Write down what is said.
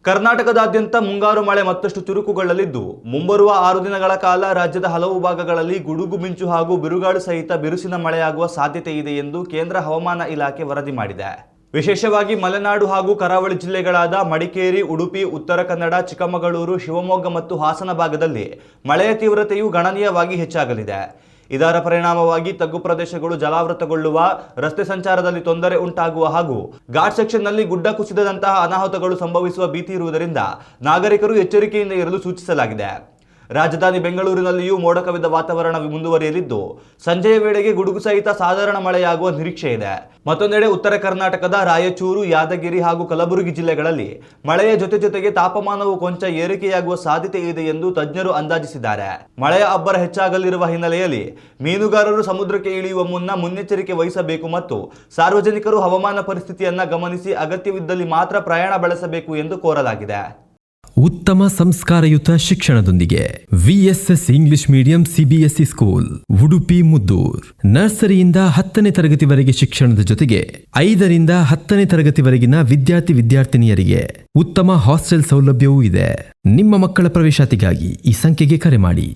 ಕರ್ನಾಟಕದಾದ್ಯಂತ ಮುಂಗಾರು ಮಳೆ ಮತ್ತಷ್ಟು ಚುರುಕುಗೊಳ್ಳಲಿದ್ದು ಮುಂಬರುವ 6 ದಿನಗಳ ಕಾಲ ರಾಜ್ಯದ ಹಲವು ಭಾಗಗಳಲ್ಲಿ ಗುಡುಗು ಮಿಂಚು ಹಾಗೂ ಬಿರುಗಾಳಿ ಸಹಿತ ಬಿರುಸಿನ ಮಳೆಯಾಗುವ ಸಾಧ್ಯತೆ ಇದೆ ಎಂದು ಕೇಂದ್ರ ಹವಾಮಾನ ಇಲಾಖೆ ವರದಿ ಮಾಡಿದೆ. ವಿಶೇಷವಾಗಿ ಮಲೆನಾಡು ಹಾಗೂ ಕರಾವಳಿ ಜಿಲ್ಲೆಗಳಾದ ಮಡಿಕೇರಿ, ಉಡುಪಿ, ಉತ್ತರ ಕನ್ನಡ, ಚಿಕ್ಕಮಗಳೂರು, ಶಿವಮೊಗ್ಗ ಮತ್ತು ಹಾಸನ ಭಾಗದಲ್ಲಿ ಮಳೆಯ ತೀವ್ರತೆಯು ಗಣನೀಯವಾಗಿ ಹೆಚ್ಚಾಗಲಿದೆ. ಇದರ ಪರಿಣಾಮವಾಗಿ ತಗ್ಗು ಪ್ರದೇಶಗಳು ಜಲಾವೃತಗೊಳ್ಳುವ, ರಸ್ತೆ ಸಂಚಾರದಲ್ಲಿ ತೊಂದರೆ ಉಂಟಾಗುವ ಹಾಗೂ ಘಾಟ್ ಸೆಕ್ಷನ್ನಲ್ಲಿ ಗುಡ್ಡ ಕುಸಿದಂತಹ ಅನಾಹುತಗಳು ಸಂಭವಿಸುವ ಭೀತಿ ಇರುವುದರಿಂದ ನಾಗರಿಕರು ಎಚ್ಚರಿಕೆಯಿಂದ ಇರಲು ಸೂಚಿಸಲಾಗಿದೆ. ರಾಜಧಾನಿ ಬೆಂಗಳೂರಿನಲ್ಲಿಯೂ ಮೋಡ ಕವಿದ ವಾತಾವರಣ ಮುಂದುವರಿಯಲಿದ್ದು ಸಂಜೆಯ ವೇಳೆಗೆ ಗುಡುಗು ಸಹಿತ ಸಾಧಾರಣ ಮಳೆಯಾಗುವ ನಿರೀಕ್ಷೆ ಇದೆ. ಮತ್ತೊಂದೆಡೆ ಉತ್ತರ ಕರ್ನಾಟಕದ ರಾಯಚೂರು, ಯಾದಗಿರಿ ಹಾಗೂ ಕಲಬುರಗಿ ಜಿಲ್ಲೆಗಳಲ್ಲಿ ಮಳೆಯ ಜೊತೆಗೆ ತಾಪಮಾನವು ಕೊಂಚ ಏರಿಕೆಯಾಗುವ ಸಾಧ್ಯತೆ ಇದೆ ಎಂದು ತಜ್ಞರು ಅಂದಾಜಿಸಿದ್ದಾರೆ. ಮಳೆಯ ಅಬ್ಬರ ಹೆಚ್ಚಾಗಲಿರುವ ಹಿನ್ನೆಲೆಯಲ್ಲಿ ಮೀನುಗಾರರು ಸಮುದ್ರಕ್ಕೆ ಇಳಿಯುವ ಮುನ್ನ ಮುನ್ನೆಚ್ಚರಿಕೆ ವಹಿಸಬೇಕು ಮತ್ತು ಸಾರ್ವಜನಿಕರು ಹವಾಮಾನ ಪರಿಸ್ಥಿತಿಯನ್ನು ಗಮನಿಸಿ ಅಗತ್ಯವಿದ್ದಲ್ಲಿ ಮಾತ್ರ ಪ್ರಯಾಣ ಬೆಳೆಸಬೇಕು ಎಂದು ಕೋರಲಾಗಿದೆ. ಉತ್ತಮ ಸಂಸ್ಕಾರಯುತ ಶಿಕ್ಷಣದೊಂದಿಗೆ VSS English medium CBSE school Udupi Muddur. ನರ್ಸರಿಯಿಂದ 10ನೇ ತರಗತಿವರೆಗೆ ಶಿಕ್ಷಣದ ಜೊತೆಗೆ 5ರಿಂದ 10ನೇ ತರಗತಿವರೆಗಿನ ವಿದ್ಯಾರ್ಥಿನಿಯರಿಗೆ ಉತ್ತಮ ಹಾಸ್ಟೆಲ್ ಸೌಲಭ್ಯವೂ ಇದೆ. ನಿಮ್ಮ ಮಕ್ಕಳ ಪ್ರವೇಶಾತಿಗಾಗಿ ಈ ಸಂಖ್ಯೆಗೆ ಕರೆ ಮಾಡಿ.